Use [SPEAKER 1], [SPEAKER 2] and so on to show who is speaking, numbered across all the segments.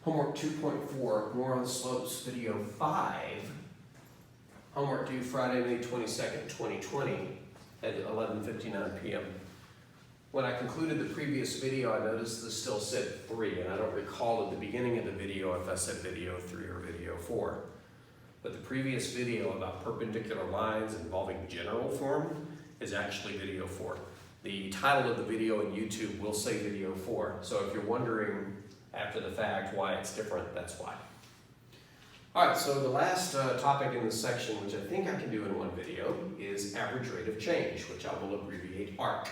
[SPEAKER 1] Homework 2.4, more on slopes, video 5. Homework due Friday, May 22nd, 2020 at 11:59 p.m. When I concluded the previous video, I noticed this still said 3, and I don't recall at the beginning of the video if I said video 3 or video 4. But the previous video about perpendicular lines involving general form is actually video 4. The title of the video in YouTube will say video 4, so if you're wondering after the fact why it's different, that's why. Alright, so the last topic in this section, which I think I can do in one video, is average rate of change, which I will abbreviate ARC.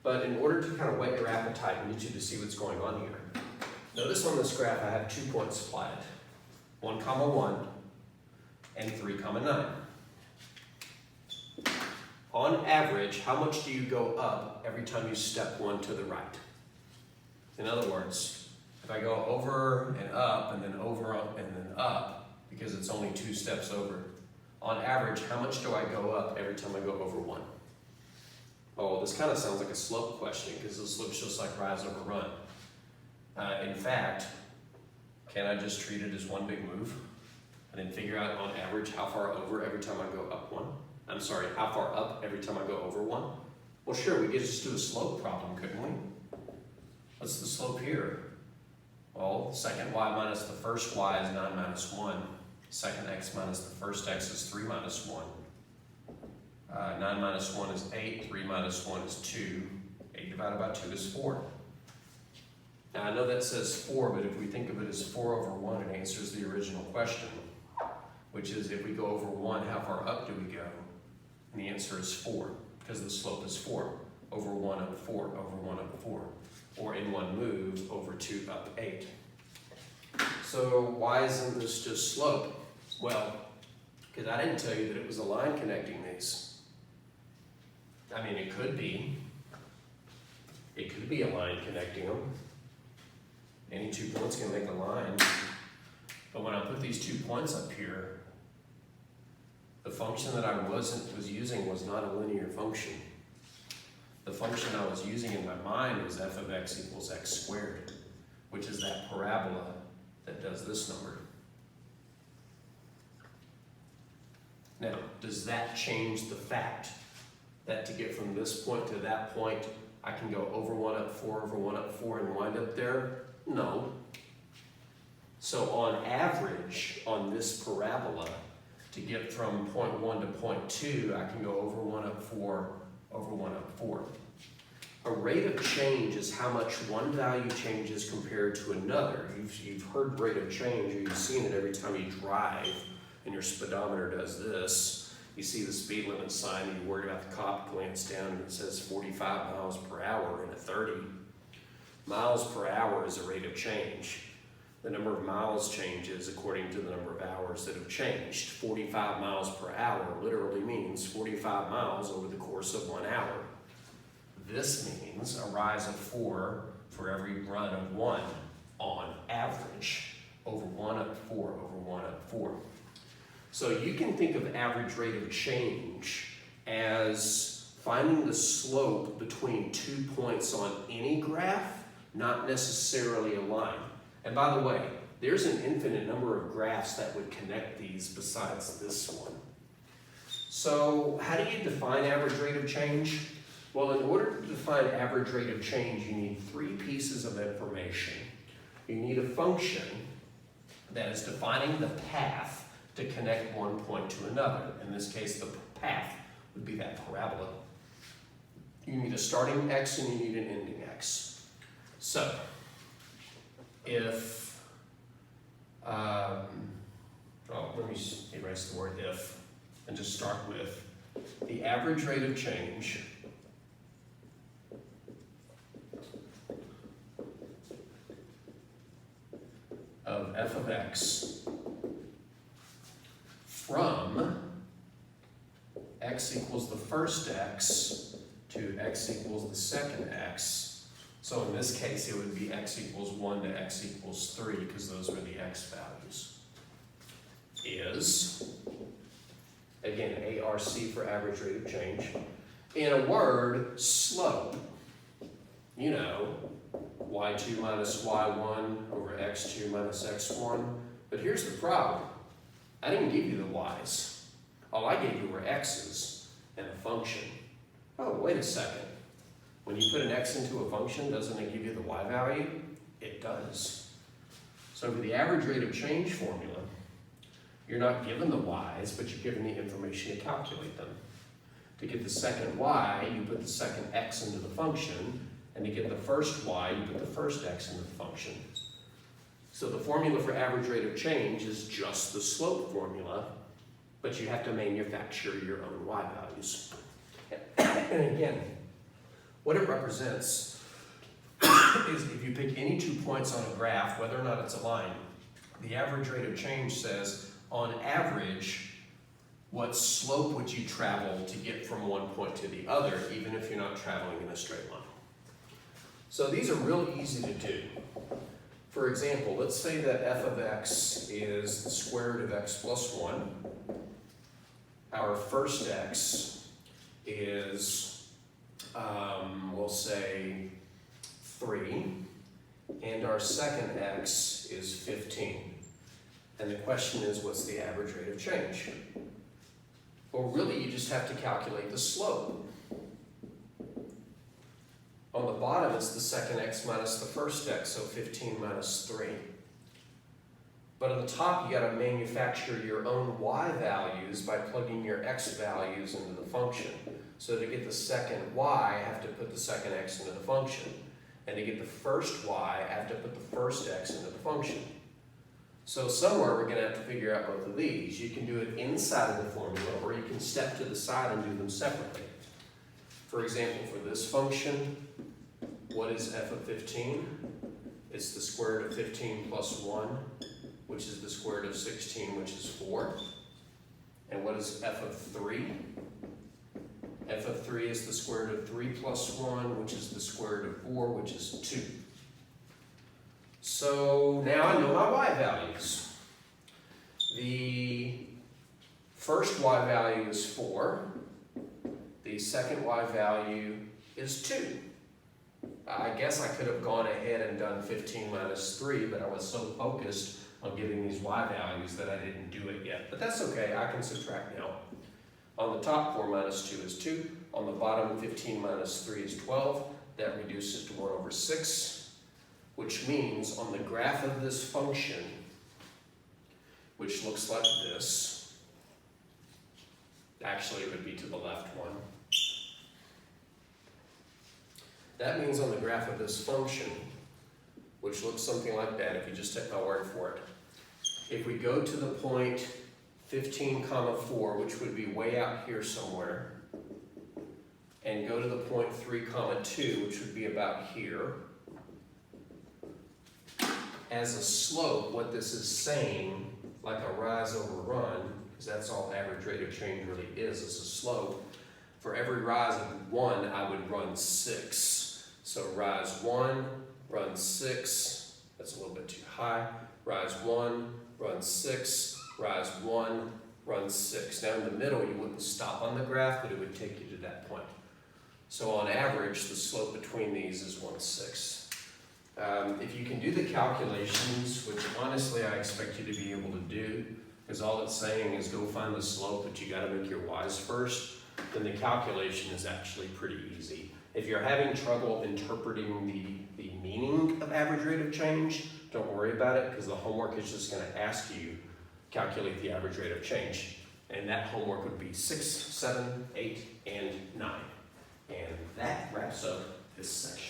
[SPEAKER 1] But in order to kind of whet your appetite, I need you to see what's going on here. Notice on this graph I have 2 points plotted, 1, 1, and 3, 9. On average, how much do you go up every time you step 1 to the right? In other words, if I go over and up and then over and then up, because it's only 2 steps over, on average, how much do I go up every time I go over 1? Oh, this kind of sounds like a slope question because the slope's just like rise over run. In fact, can I just treat it as one big move and then figure out on average how far over every time I go up 1? I'm sorry, how far up every time I go over 1? Well, sure, we could just do a slope problem, couldn't we? What's the slope here? Well, the second y minus the first y is 9 minus 1. Second x minus the first x is 3 minus 1. 9 minus 1 is 8, 3 minus 1 is 2. 8 divided by 2 is 4. Now I know that says 4, but if we think of it as 4 over 1, it answers the original question, which is if we go over 1, how far up do we go? And the answer is 4, because the slope is 4. Over 1 up 4, over 1 up 4. Or in one move, over 2 up 8. So why isn't this just slope? Well, because I didn't tell you that it was a line connecting these. I mean, it could be. It could be a line connecting them. Any 2 points can make a line. But when I put these 2 points up here, the function that I was using was not a linear function. The function I was using in my mind was f of x equals x squared, which is that parabola that does this number. Now, does that change the fact that to get from this point to that point, I can go over 1 up 4, over 1 up 4, and wind up there? No. So on average, on this parabola, to get from point 1 to point 2, I can go over 1 up 4, over 1 up 4. A rate of change is how much one value changes compared to another. You've heard rate of change, or you've seen it every time you drive, and your speedometer does this. You see the speed limit sign, and you're worried about the cop, glance down, and it says 45 miles per hour in a 30. Miles per hour is a rate of change. The number of miles changes according to the number of hours that have changed. 45 miles per hour literally means 45 miles over the course of 1 hour. This means a rise of 4 for every run of 1 on average. Over 1 up 4, over 1 up 4. So you can think of average rate of change as finding the slope between 2 points on any graph, not necessarily a line. And by the way, there's an infinite number of graphs that would connect these besides this one. So how do you define average rate of change? Well, in order to define average rate of change, you need 3 pieces of information. You need a function that is defining the path to connect one point to another. In this case, the path would be that parabola. You need a starting x and you need an ending x. So, if, let me erase the word if, and just start with the average rate of change of f of x from x equals the first x to x equals the second x. So in this case, it would be x equals 1 to x equals 3, because those were the x values, is, again, ARC for average rate of change. In a word, slope. you know, y2 minus y1 over x2 minus x1. But here's the problem. I didn't give you the y's. All I gave you were x's and a function. Oh, wait a second. When you put an x into a function, doesn't it give you the y value? It does. So for the average rate of change formula, you're not given the y's, but you're given the information to calculate them. To get the second y, you put the second x into the function, and to get the first y, you put the first x into the function. So the formula for average rate of change is just the slope formula, but you have to manufacture your own y values. And again, what it represents is if you pick any 2 points on a graph, whether or not it's aligned, the average rate of change says, on average, what slope would you travel to get from one point to the other, even if you're not traveling in a straight line? So these are real easy to do. For example, let's say that f of x is the square root of x plus 1. Our first x is, we'll say, 3. And our second x is 15. And the question is, what's the average rate of change? Well, really, you just have to calculate the slope. On the bottom, it's the second x minus the first x, so 15 minus 3. But on the top, you got to manufacture your own y values by plugging your x values into the function. So to get the second y, I have to put the second x into the function. And to get the first y, I have to put the first x into the function. So somewhere we're going to have to figure out both of these. You can do it inside of the formula, or you can step to the side and do them separately. For example, for this function, what is f of 15? It's the square root of 15 plus 1, which is the square root of 16, which is 4. And what is f of 3? F of 3 is the square root of 3 plus 1, which is the square root of 4, which is 2. So now I know my y values. The first y value is 4. The second y value is 2. I guess I could have gone ahead and done 15 minus 3, but I was so focused on getting these y values that I didn't do it yet. But that's okay, I can subtract now. On the top, 4 minus 2 is 2. On the bottom, 15 minus 3 is 12. That reduces to 1 over 6, which means on the graph of this function, which looks like this, actually it would be to the left one. That means on the graph of this function, which looks something like that, if you just take my word for it, if we go to the point 15, 4, which would be way out here somewhere, and go to the point 3, 2, which would be about here, as a slope, what this is saying, like a rise over run, because that's all average rate of change really is a slope. For every rise of 1, I would run 6. So rise 1, run 6, that's a little bit too high. Rise 1, run 6, rise 1, run 6. Now in the middle, you wouldn't stop on the graph, but it would take you to that point. So on average, the slope between these is 1/6. If you can do the calculations, which honestly I expect you to be able to do, because all it's saying is go find the slope, but you got to make your y's first, then the calculation is actually pretty easy. If you're having trouble interpreting the meaning of average rate of change, don't worry about it, because the homework is just going to ask you calculate the average rate of change. And that homework would be 6, 7, 8, and 9. And that wraps up this section.